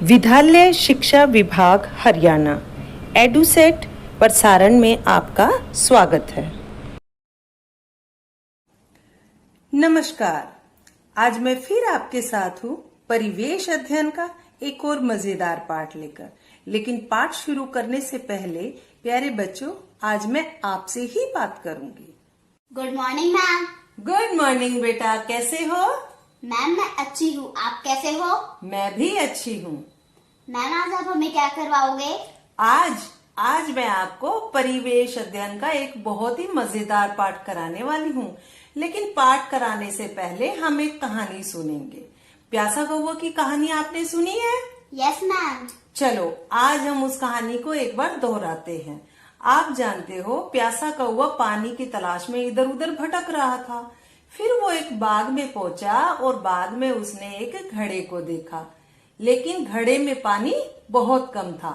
विद्यालय शिक्षा विभाग हरियाणा एडुसेट प्रसारण में आपका स्वागत है। नमस्कार, आज मैं फिर आपके साथ हूँ परिवेश अध्ययन का एक और मजेदार पाठ लेकर। लेकिन पाठ शुरू करने से पहले प्यारे बच्चों, आज मैं आपसे ही बात करूंगी। Good morning ma'am. Good morning बेटा, कैसे हो? मैम मैं अच्छी हूँ, आप कैसे हो? मैं भी अच्छी हूँ। मैम आज आप हमें क्या करवाओगे? आज मैं आपको परिवेश अध्ययन का एक बहुत ही मजेदार पाठ कराने वाली हूँ। लेकिन पाठ कराने से पहले हम एक कहानी सुनेंगे। प्यासा कौवा की कहानी आपने सुनी है? Yes ma'am. चलो आज हम उस कहानी को एक बार दोहराते हैं। आप जानते हो, प्यासा कौवा पानी की तलाश में इधर उधर भटक रहा था। फिर वो एक बाग में पहुंचा और बाग में उसने एक घड़े को देखा, लेकिन घड़े में पानी बहुत कम था।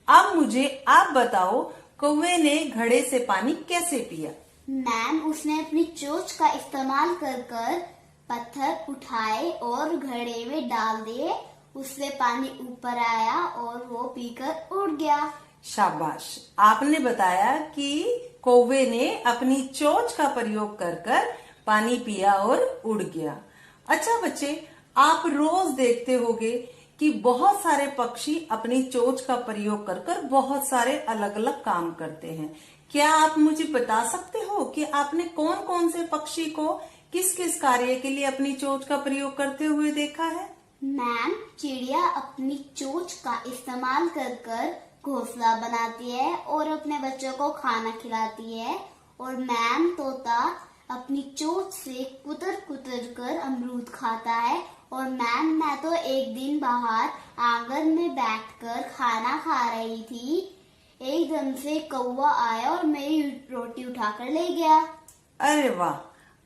अब मुझे आप बताओ, कौवे ने घड़े से पानी कैसे पिया? मैम उसने अपनी चोंच का इस्तेमाल कर पत्थर उठाए और घड़े में डाल दिए। उससे पानी ऊपर आया और वो पीकर उड़ गया। शाबाश, आपने बताया कि कौवे ने अपनी चोंच का प्रयोग कर पानी पिया और उड़ गया। अच्छा बच्चे, आप रोज देखते होंगे कि बहुत सारे पक्षी अपनी चोंच का प्रयोग कर बहुत सारे अलग अलग काम करते हैं। क्या आप मुझे बता सकते हो कि आपने कौन कौन से पक्षी को किस किस कार्य के लिए अपनी चोंच का प्रयोग करते हुए देखा है? मैम चिड़िया अपनी चोंच का इस्तेमाल कर घोंसला बनाती है और अपने बच्चों को खाना खिलाती है। और मैम तोता अपनी चोंच से कुतर कर अमरूद खाता है। और मैम मैं तो एक दिन बाहर आंगन में बैठकर खाना खा रही थी, एकदम से कौवा आया और मेरी रोटी उठाकर ले गया। अरे वाह,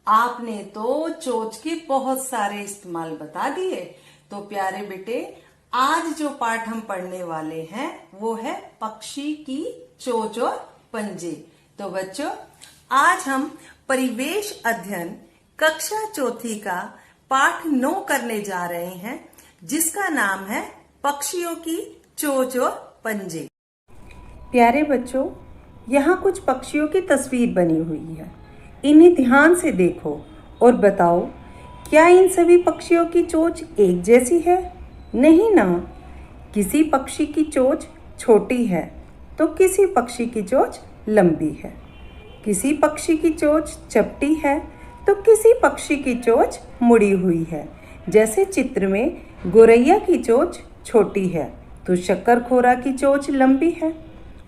आपने तो चोंच के बहुत सारे इस्तेमाल बता दिए। तो प्यारे बेटे, आज जो पाठ हम पढ़ने वाले हैं वो है पक्षी की चोंच और पंजे। तो बच्चों, आज हम परिवेश अध्ययन कक्षा चौथी का पाठ 9 करने जा रहे हैं, जिसका नाम है पक्षियों की चोंच और पंजे। प्यारे बच्चों, यहाँ कुछ पक्षियों की तस्वीर बनी हुई है। इन्हें ध्यान से देखो और बताओ, क्या इन सभी पक्षियों की चोंच एक जैसी है? नहीं ना। किसी पक्षी की चोंच छोटी है तो किसी पक्षी की चोंच लंबी है। किसी पक्षी की चोंच चपटी है तो किसी पक्षी की चोंच मुड़ी हुई है। जैसे चित्र में गोरैया की चोंच छोटी है तो शक्करखोरा की चोंच लंबी है।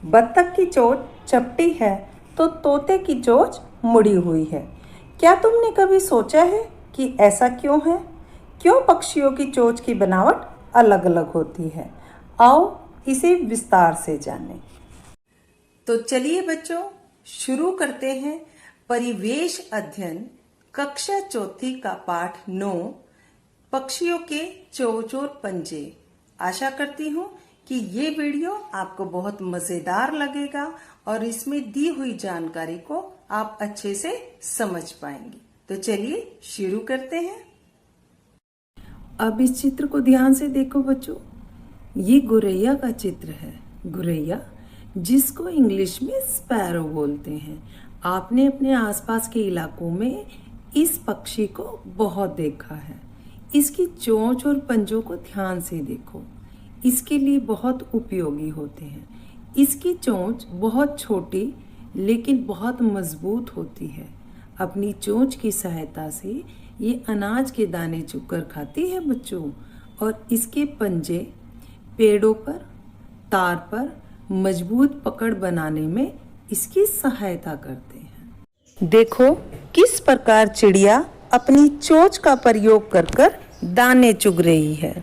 बत्तख की चोंच चपटी है तो तोते की चोंच मुड़ी हुई है। क्या तुमने कभी सोचा है कि ऐसा क्यों है? क्यों पक्षियों की चोंच की बनावट अलग अलग होती है? आओ इसे विस्तार से जानें। तो चलिए बच्चों, शुरू करते हैं परिवेश अध्ययन कक्षा चौथी का पाठ 9, पक्षियों के चोंच और पंजे। आशा करती हूँ कि ये वीडियो आपको बहुत मजेदार लगेगा और इसमें दी हुई जानकारी को आप अच्छे से समझ पाएंगे। तो चलिए शुरू करते हैं। अब इस चित्र को ध्यान से देखो बच्चों, ये गोरैया का चित्र है। गोरैया, जिसको इंग्लिश में स्पैरो बोलते हैं। आपने अपने आसपास के इलाकों में इस पक्षी को बहुत देखा है। इसकी चोंच और पंजों को ध्यान से देखो, इसके लिए बहुत उपयोगी होते हैं। इसकी चोंच बहुत छोटी लेकिन बहुत मजबूत होती है। अपनी चोंच की सहायता से ये अनाज के दाने चुगकर खाती है बच्चों। और इसके पंजे पेड़ों पर, तार पर मजबूत पकड़ बनाने में इसकी सहायता करते हैं। देखो किस प्रकार चिड़िया अपनी चोंच का प्रयोग कर दाने चुग रही है।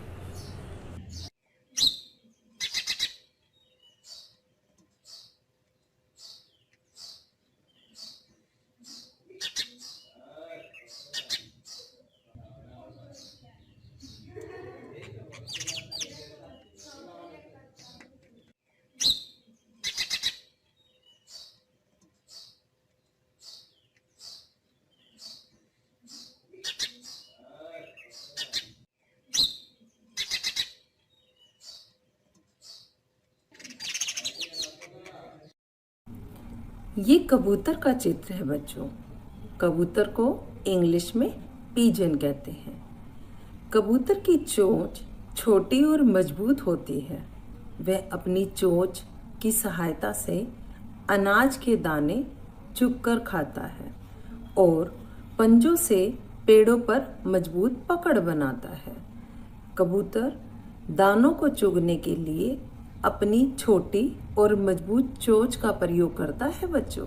ये कबूतर का चित्र है बच्चों। कबूतर को इंग्लिश में पीजन कहते हैं। कबूतर की चोंच छोटी और मजबूत होती है। वह अपनी चोंच की सहायता से अनाज के दाने चुगकर खाता है और पंजों से पेड़ों पर मजबूत पकड़ बनाता है। कबूतर दानों को चुगने के लिए अपनी छोटी और मजबूत चोंच का प्रयोग करता है बच्चों।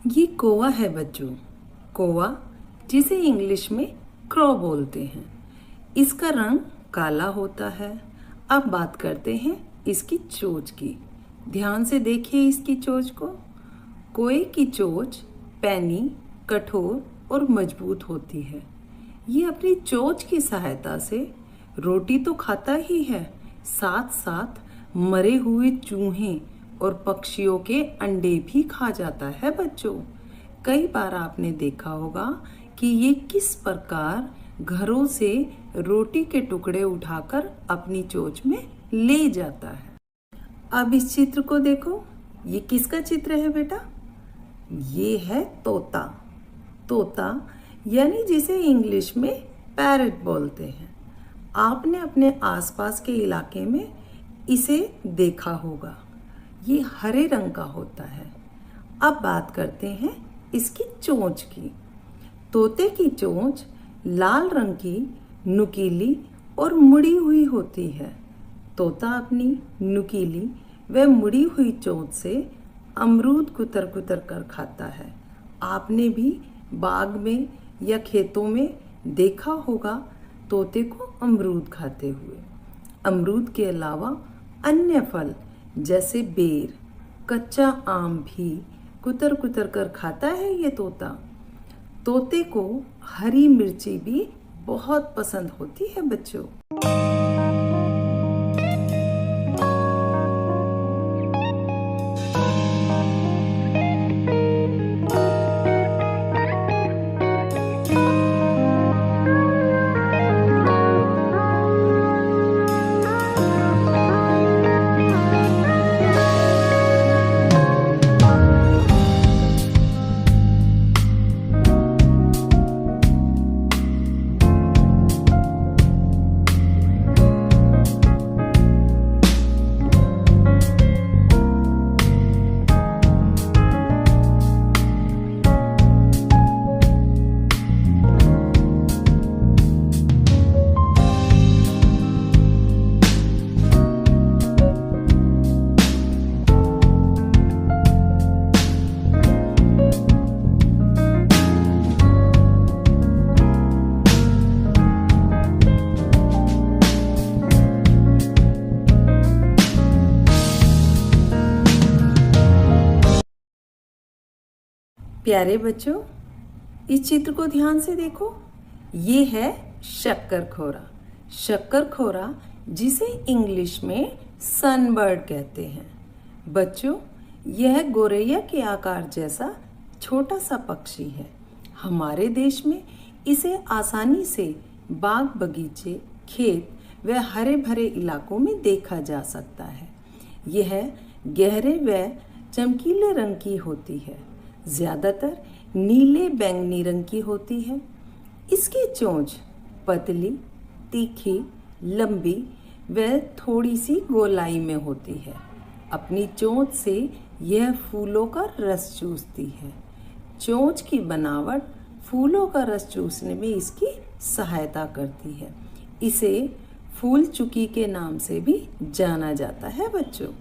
ये कौवा है बच्चों। कौवा जिसे इंग्लिश में क्रो बोलते हैं। इसका रंग काला होता है। अब बात करते हैं इसकी चोंच की। ध्यान से देखिए इसकी चोंच को। कौवे की चोंच पैनी, कठोर और मजबूत होती है। ये अपनी चोंच की सहायता से रोटी तो खाता ही है, साथ साथ मरे हुए चूहे और पक्षियों के अंडे भी खा जाता है बच्चों। कई बार आपने देखा होगा कि ये किस प्रकार घरों से रोटी के टुकड़े उठाकर अपनी चोंच में ले जाता है। अब इस चित्र को देखो। ये किसका चित्र है बेटा? ये है तोता। तोता यानी जिसे इंग्लिश में पैरट बोलते हैं। आपने अपने आसपास के इलाके में इसे देखा होगा। ये हरे रंग का होता है। अब बात करते हैं इसकी चोंच की। तोते की चोंच लाल रंग की, नुकीली और मुड़ी हुई होती है। तोता अपनी नुकीली व मुड़ी हुई चोंच से अमरूद कुतर कुतर कर खाता है। आपने भी बाग में या खेतों में देखा होगा तोते को अमरूद खाते हुए। अमरूद के अलावा अन्य फल जैसे बेर, कच्चा आम भी कुतर कुतर कर खाता है ये तोता। तोते को हरी मिर्ची भी बहुत पसंद होती है बच्चों। प्यारे बच्चों, इस चित्र को ध्यान से देखो। ये है शक्करखोरा। शक्करखोरा जिसे इंग्लिश में सनबर्ड कहते हैं। बच्चों, यह गोरैया के आकार जैसा छोटा सा पक्षी है। हमारे देश में इसे आसानी से बाग बगीचे, खेत व हरे भरे इलाकों में देखा जा सकता है। यह गहरे व चमकीले रंग की होती है। ज्यादातर नीले बैंगनी रंग की होती है। इसकी चोंच पतली, तीखी, लंबी व थोड़ी सी गोलाई में होती है। अपनी चोंच से यह फूलों का रस चूसती है। चोंच की बनावट फूलों का रस चूसने में इसकी सहायता करती है। इसे फूल चुकी के नाम से भी जाना जाता है बच्चों।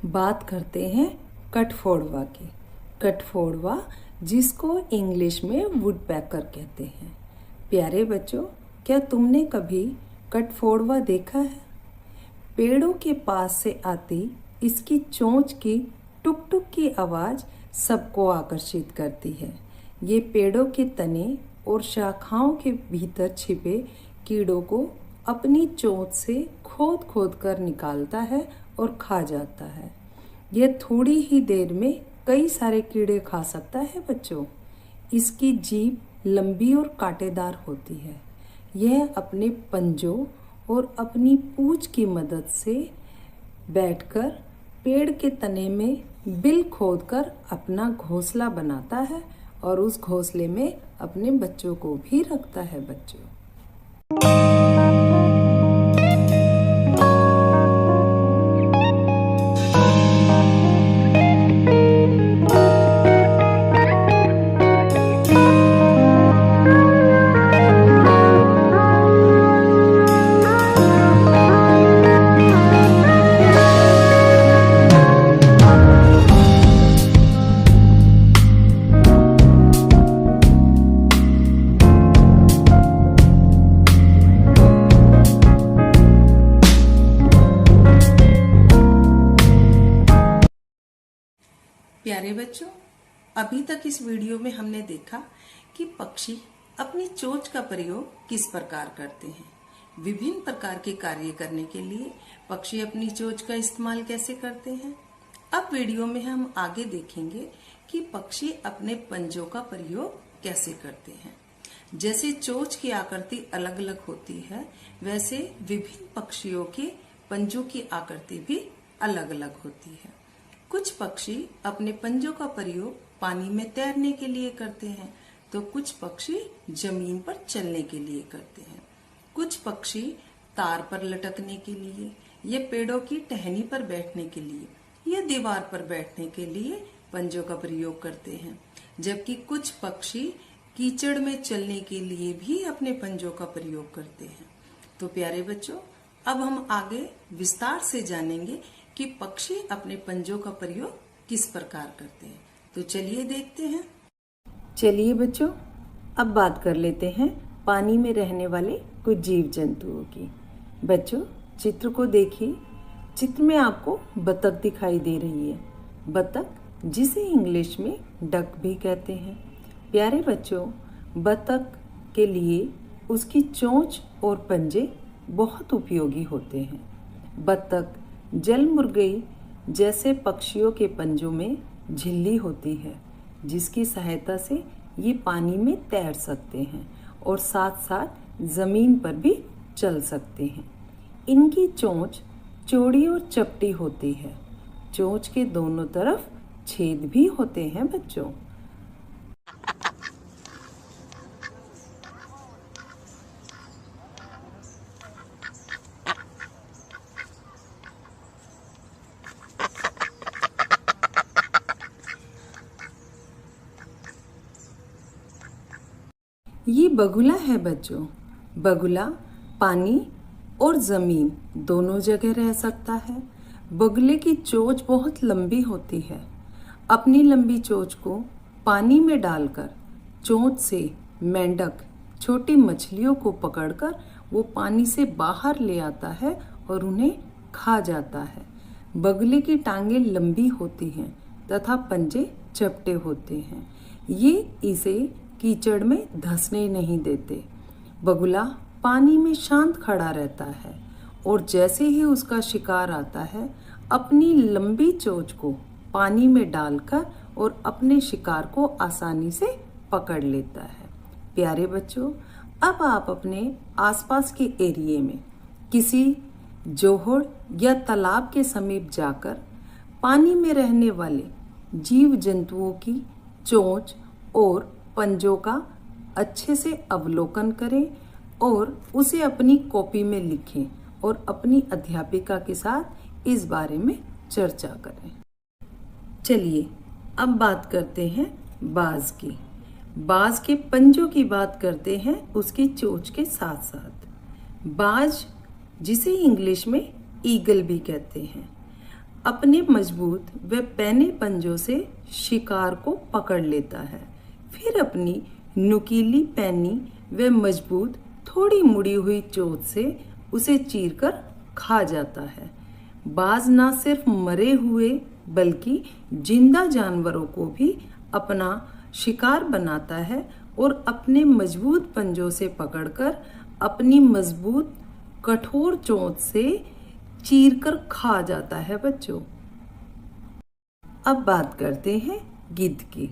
बात करते हैं कठफोड़वा की। कठफोड़वा जिसको इंग्लिश में वुडपेकर कहते हैं। प्यारे बच्चों, क्या तुमने कभी कठफोड़वा देखा है? पेड़ों के पास से आती इसकी चोंच की टुक टुक की आवाज़ सबको आकर्षित करती है। ये पेड़ों के तने और शाखाओं के भीतर छिपे कीड़ों को अपनी चोंच से खोद खोद कर निकालता है और खा जाता है। यह थोड़ी ही देर में कई सारे कीड़े खा सकता है बच्चों। इसकी जीभ लंबी और कांटेदार होती है। यह अपने पंजों और अपनी पूंछ की मदद से बैठकर पेड़ के तने में बिल खोदकर अपना घोंसला बनाता है और उस घोंसले में अपने बच्चों को भी रखता है बच्चों। प्यारे बच्चों, अभी तक इस वीडियो में हमने देखा कि पक्षी अपनी चोंच का प्रयोग किस प्रकार करते हैं। विभिन्न प्रकार के कार्य करने के लिए पक्षी अपनी चोंच का इस्तेमाल कैसे करते हैं। अब वीडियो में हम आगे देखेंगे कि पक्षी अपने पंजों का प्रयोग कैसे करते हैं। जैसे चोंच की आकृति अलग अलग होती है, वैसे विभिन्न पक्षियों के पंजों की आकृति भी अलग अलग होती है। कुछ पक्षी अपने पंजों का प्रयोग पानी में तैरने के लिए करते हैं, तो कुछ पक्षी जमीन पर चलने के लिए करते हैं। कुछ पक्षी तार पर लटकने के लिए, या पेड़ों की टहनी पर बैठने के लिए, या दीवार पर बैठने के लिए पंजों का प्रयोग करते हैं। जबकि कुछ पक्षी कीचड़ में चलने के लिए भी अपने पंजों का प्रयोग करते हैं। तो प्यारे बच्चों, अब हम आगे विस्तार से जानेंगे कि पक्षी अपने पंजों का प्रयोग किस प्रकार करते हैं। तो चलिए देखते हैं। चलिए बच्चों, अब बात कर लेते हैं पानी में रहने वाले कुछ जीव जंतुओं की। बच्चों, चित्र को देखिए। चित्र में आपको बतख दिखाई दे रही है। बतख, जिसे इंग्लिश में डक भी कहते हैं। प्यारे बच्चों, बतख के लिए उसकी चोंच और पंजे बहुत उपयोगी होते हैं। बतख जल मुर्गी जैसे पक्षियों के पंजों में झिल्ली होती है, जिसकी सहायता से ये पानी में तैर सकते हैं और साथ साथ जमीन पर भी चल सकते हैं। इनकी चोंच चौड़ी और चपटी होती है। चोंच के दोनों तरफ छेद भी होते हैं बच्चों। ये बगुला है बच्चों। बगुला पानी और ज़मीन दोनों जगह रह सकता है। बगुले की चोंच बहुत लंबी होती है। अपनी लंबी चोंच को पानी में डालकर चोंच से मेंढक छोटी मछलियों को पकड़कर वो पानी से बाहर ले आता है और उन्हें खा जाता है। बगुले की टांगें लंबी होती हैं तथा पंजे चपटे होते हैं। ये इसे कीचड़ में धंसने नहीं देते। बगुला पानी में शांत खड़ा रहता है और जैसे ही उसका शिकार आता है, अपनी लंबी चोंच को पानी में डालकर और अपने शिकार को आसानी से पकड़ लेता है। प्यारे बच्चों, अब आप अपने आसपास के एरिया में किसी जोहड़ या तालाब के समीप जाकर पानी में रहने वाले जीव जंतुओं की चोंच और पंजों का अच्छे से अवलोकन करें और उसे अपनी कॉपी में लिखें और अपनी अध्यापिका के साथ इस बारे में चर्चा करें। चलिए अब बात करते हैं बाज की। बाज के पंजों की बात करते हैं उसकी चोंच के साथ साथ। बाज, जिसे इंग्लिश में ईगल भी कहते हैं, अपने मजबूत व पैने पंजों से शिकार को पकड़ लेता है। फिर अपनी नुकीली पैनी व मजबूत थोड़ी मुड़ी हुई चोंच से उसे चीरकर खा जाता है। बाज ना सिर्फ मरे हुए बल्कि जिंदा जानवरों को भी अपना शिकार बनाता है और अपने मजबूत पंजों से पकड़कर अपनी मजबूत कठोर चोंच से चीरकर खा जाता है बच्चों। अब बात करते हैं गिद्ध की।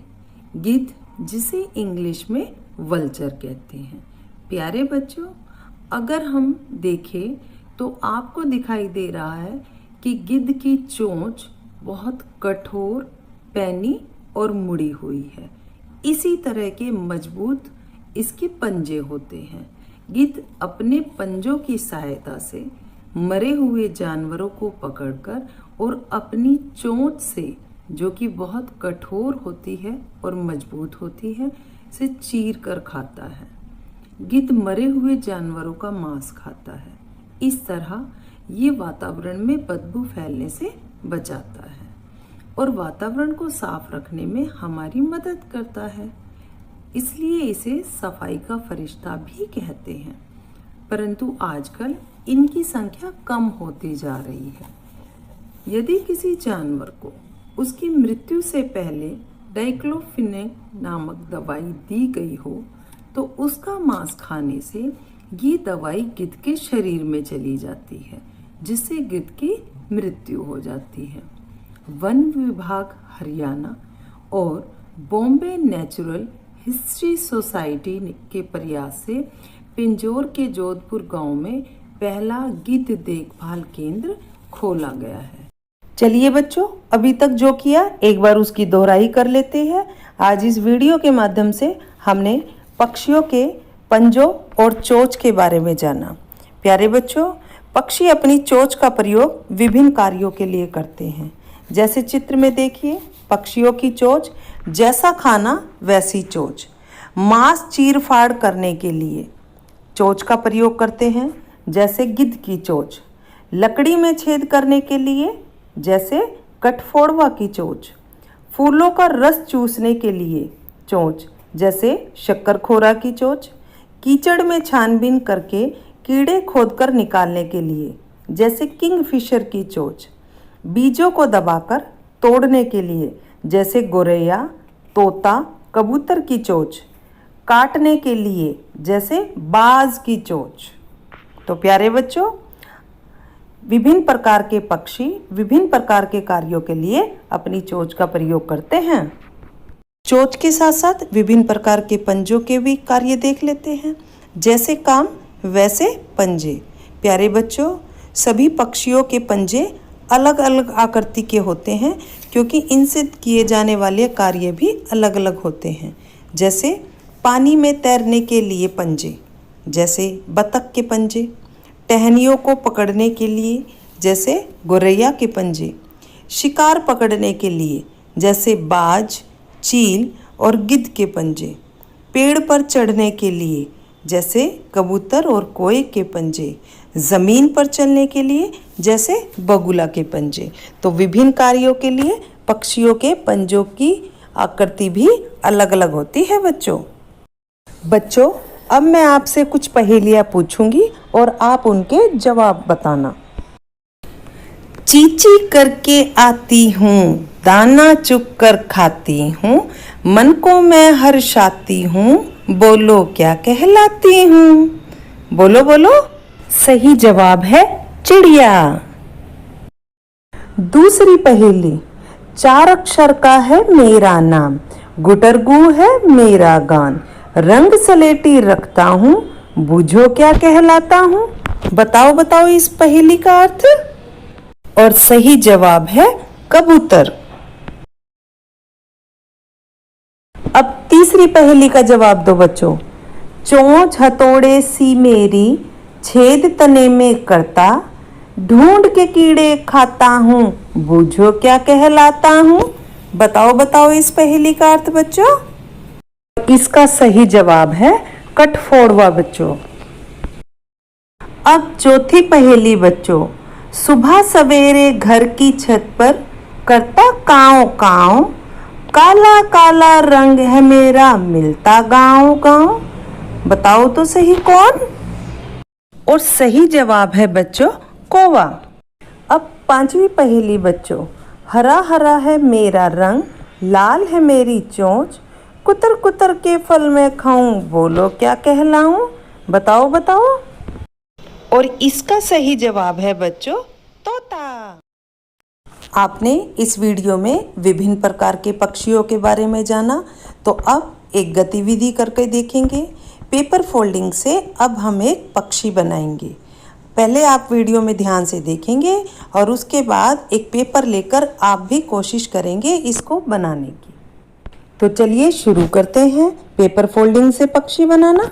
गिद्ध जिसे इंग्लिश में वल्चर कहते हैं। प्यारे बच्चों, अगर हम देखें तो आपको दिखाई दे रहा है कि गिद्ध की चोंच बहुत कठोर, पैनी और मुड़ी हुई है। इसी तरह के मजबूत इसके पंजे होते हैं। गिद्ध अपने पंजों की सहायता से मरे हुए जानवरों को पकड़कर और अपनी चोंच से, जो कि बहुत कठोर होती है और मजबूत होती है, से चीर कर खाता है। गिद्ध मरे हुए जानवरों का मांस खाता है। इस तरह ये वातावरण में बदबू फैलने से बचाता है और वातावरण को साफ रखने में हमारी मदद करता है। इसलिए इसे सफाई का फरिश्ता भी कहते हैं। परंतु आजकल इनकी संख्या कम होती जा रही है। यदि किसी जानवर को उसकी मृत्यु से पहले डाइक्लोफिनेक नामक दवाई दी गई हो तो उसका मांस खाने से ये दवाई गिद्ध के शरीर में चली जाती है, जिससे गिद्ध की मृत्यु हो जाती है। वन विभाग हरियाणा और बॉम्बे नेचुरल हिस्ट्री सोसाइटी के प्रयास से पिंजौर के जोधपुर गांव में पहला गिद्ध देखभाल केंद्र खोला गया है। चलिए बच्चों, अभी तक जो किया एक बार उसकी दोहराई कर लेते हैं। आज इस वीडियो के माध्यम से हमने पक्षियों के पंजों और चोंच के बारे में जाना। प्यारे बच्चों, पक्षी अपनी चोंच का प्रयोग विभिन्न कार्यों के लिए करते हैं। जैसे चित्र में देखिए, पक्षियों की चोंच, जैसा खाना वैसी चोंच। मांस चीर फाड़ करने के लिए चोंच का प्रयोग करते हैं, जैसे गिद्ध की चोंच। लकड़ी में छेद करने के लिए, जैसे कठफोड़वा की चोंच। फूलों का रस चूसने के लिए चोंच, जैसे शक्करखोरा की चोंच। कीचड़ में छानबीन करके कीड़े खोदकर निकालने के लिए, जैसे किंगफिशर की चोंच। बीजों को दबाकर तोड़ने के लिए, जैसे गोरैया, तोता, कबूतर की चोंच। काटने के लिए, जैसे बाज की चोंच। तो प्यारे बच्चों, विभिन्न प्रकार के पक्षी विभिन्न प्रकार के कार्यों के लिए अपनी चोंच का प्रयोग करते हैं। चोंच के साथ साथ विभिन्न प्रकार के पंजों के भी कार्य देख लेते हैं। जैसे काम वैसे पंजे। प्यारे बच्चों, सभी पक्षियों के पंजे अलग अलग आकृति के होते हैं, क्योंकि इनसे किए जाने वाले कार्य भी अलग अलग होते हैं। जैसे पानी में तैरने के लिए पंजे, जैसे बतख के पंजे। टहनियों को पकड़ने के लिए, जैसे गोरैया के पंजे। शिकार पकड़ने के लिए, जैसे बाज, चील और गिद्ध के पंजे। पेड़ पर चढ़ने के लिए, जैसे कबूतर और कोए के पंजे। ज़मीन पर चलने के लिए, जैसे बगुला के पंजे। तो विभिन्न कार्यों के लिए पक्षियों के पंजों की आकृति भी अलग अलग होती है बच्चों, अब मैं आपसे कुछ पहेलियाँ पूछूंगी और आप उनके जवाब बताना। चींची करके आती हूँ, दाना चुग कर खाती हूँ, मन को मैं हर्षाती हूँ, बोलो क्या कहलाती हूँ? बोलो बोलो। सही जवाब है चिड़िया। दूसरी पहेली, 4 अक्षर का है मेरा नाम, गुटरगू है मेरा गान, रंग सलेटी रखता हूँ, बूझो क्या कहलाता हूँ? बताओ बताओ इस पहेली का अर्थ। और सही जवाब है कबूतर। अब तीसरी पहेली का जवाब दो बच्चों। चोंच हथौड़े सी मेरी, छेद तने में करता, ढूंढ के कीड़े खाता हूँ, बूझो क्या कहलाता हूँ? बताओ बताओ इस पहेली का अर्थ बच्चों। इसका सही जवाब है कठफोड़वा बच्चों। अब चौथी पहेली बच्चों। सुबह सवेरे घर की छत पर करता काँव काँव, काला काला रंग है मेरा मिलता गाँव गाँव। बताओ तो सही कौन? और सही जवाब है बच्चों कौवा। अब पांचवी पहेली बच्चों। हरा हरा है मेरा रंग, लाल है मेरी चोंच, कुतर कुतर के फल मैं खाऊं, बोलो क्या कहलाऊं? बताओ बताओ। और इसका सही जवाब है बच्चों तोता। आपने इस वीडियो में विभिन्न प्रकार के पक्षियों के बारे में जाना, तो अब एक गतिविधि करके देखेंगे। पेपर फोल्डिंग से अब हम एक पक्षी बनाएंगे। पहले आप वीडियो में ध्यान से देखेंगे और उसके बाद एक पेपर लेकर आप भी कोशिश करेंगे इसको बनाने की। तो चलिए शुरू करते हैं पेपर फोल्डिंग से पक्षी बनाना।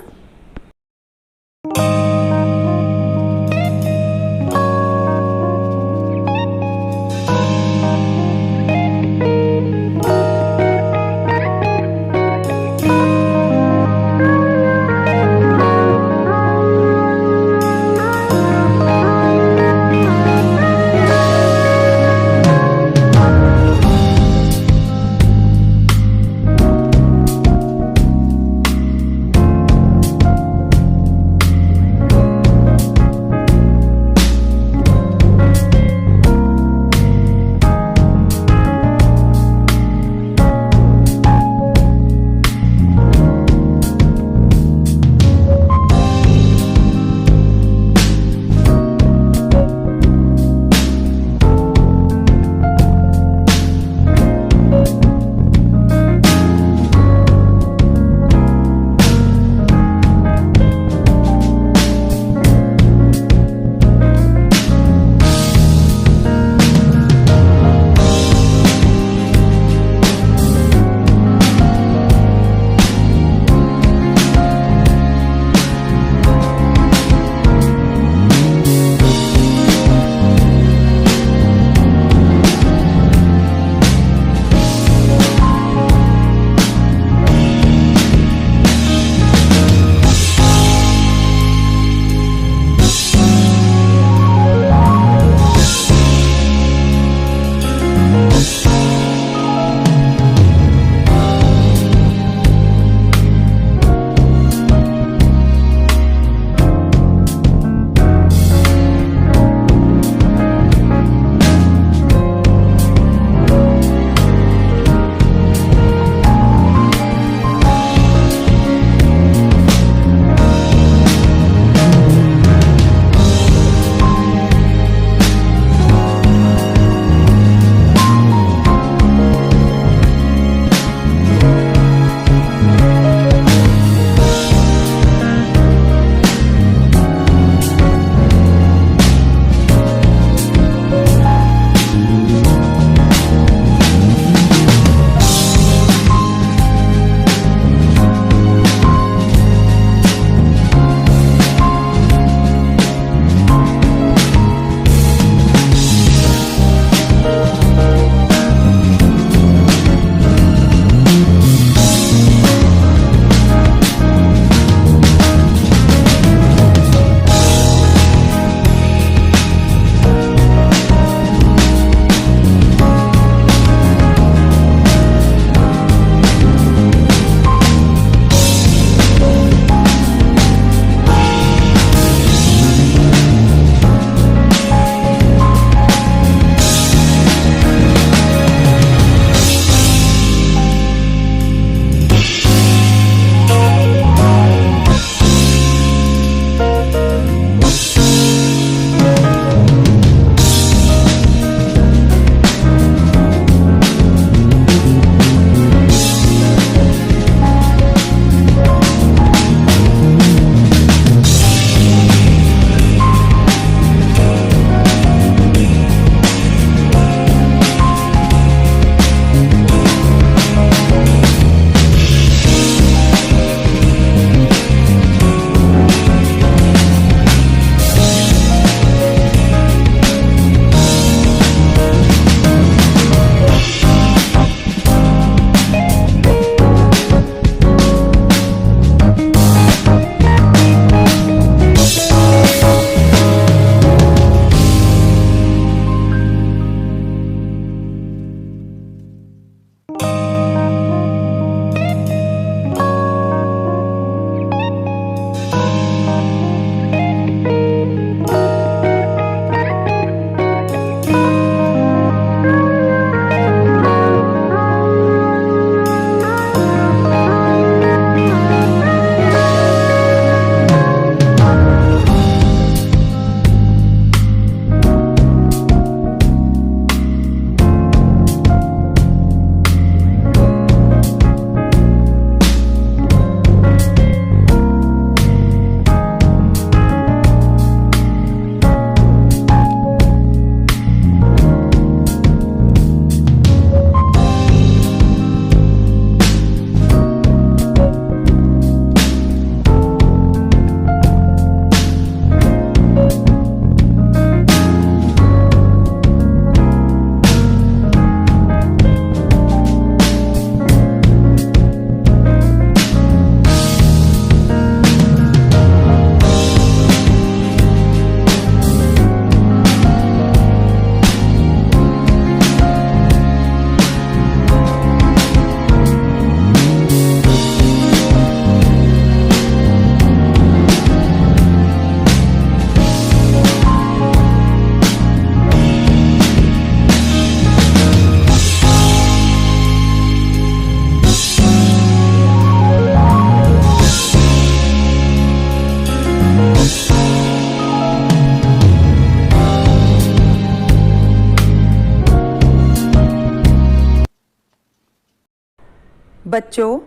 बच्चों,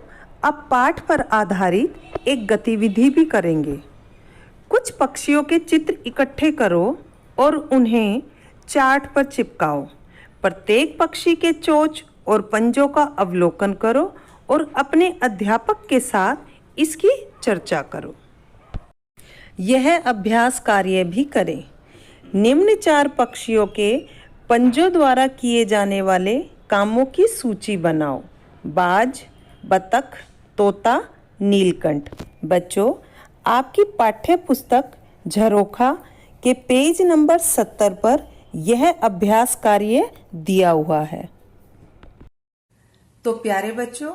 अब पाठ पर आधारित एक गतिविधि भी करेंगे। कुछ पक्षियों के चित्र इकट्ठे करो और उन्हें चार्ट पर चिपकाओ। प्रत्येक पक्षी के चोंच और पंजों का अवलोकन करो और अपने अध्यापक के साथ इसकी चर्चा करो। यह अभ्यास कार्य भी करें। निम्न 4 पक्षियों के पंजों द्वारा किए जाने वाले कामों की सूची बनाओ। बाज, बतख, तोता, नीलकंठ। बच्चों, आपकी पाठ्य पुस्तक झरोखा के पेज नंबर 70 पर यह अभ्यास कार्य दिया हुआ है। तो प्यारे बच्चों,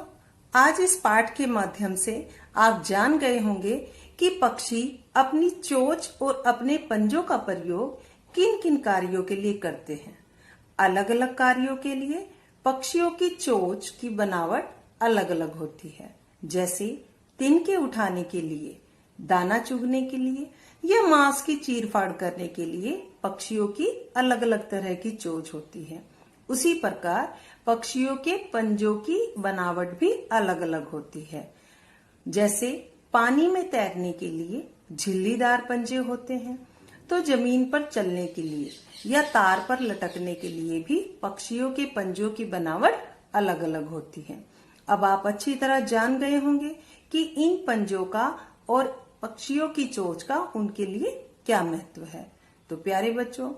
आज इस पाठ के माध्यम से आप जान गए होंगे कि पक्षी अपनी चोंच और अपने पंजों का प्रयोग किन किन कार्यों के लिए करते हैं। अलग अलग कार्यों के लिए पक्षियों की चोंच की बनावट अलग अलग होती है। जैसे तिनके उठाने के लिए, दाना चुगने के लिए या मांस की चीरफाड़ करने के लिए पक्षियों की अलग अलग तरह की चोंच होती है। उसी प्रकार पक्षियों के पंजों की बनावट भी अलग अलग होती है। जैसे पानी में तैरने के लिए झिल्लीदार पंजे होते हैं, तो जमीन पर चलने के लिए या तार पर लटकने के लिए भी पक्षियों के पंजों की बनावट अलग अलग होती है। अब आप अच्छी तरह जान गए होंगे कि इन पंजों का और पक्षियों की चोंच का उनके लिए क्या महत्व है। तो प्यारे बच्चों,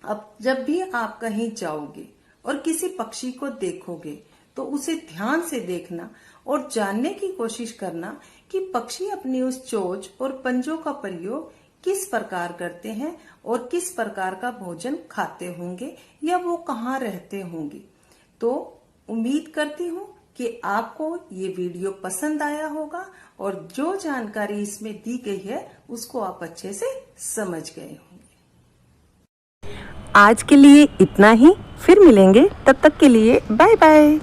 अब जब भी आप कहीं जाओगे और किसी पक्षी को देखोगे तो उसे ध्यान से देखना और जानने की कोशिश करना कि पक्षी अपनी उस चोंच और पंजों का प्रयोग किस प्रकार करते हैं और किस प्रकार का भोजन खाते होंगे या वो कहाँ रहते होंगे। तो उम्मीद करती हूँ कि आपको ये वीडियो पसंद आया होगा और जो जानकारी इसमें दी गई है उसको आप अच्छे से समझ गए होंगे। आज के लिए इतना ही, फिर मिलेंगे, तब तक के लिए बाय बाय।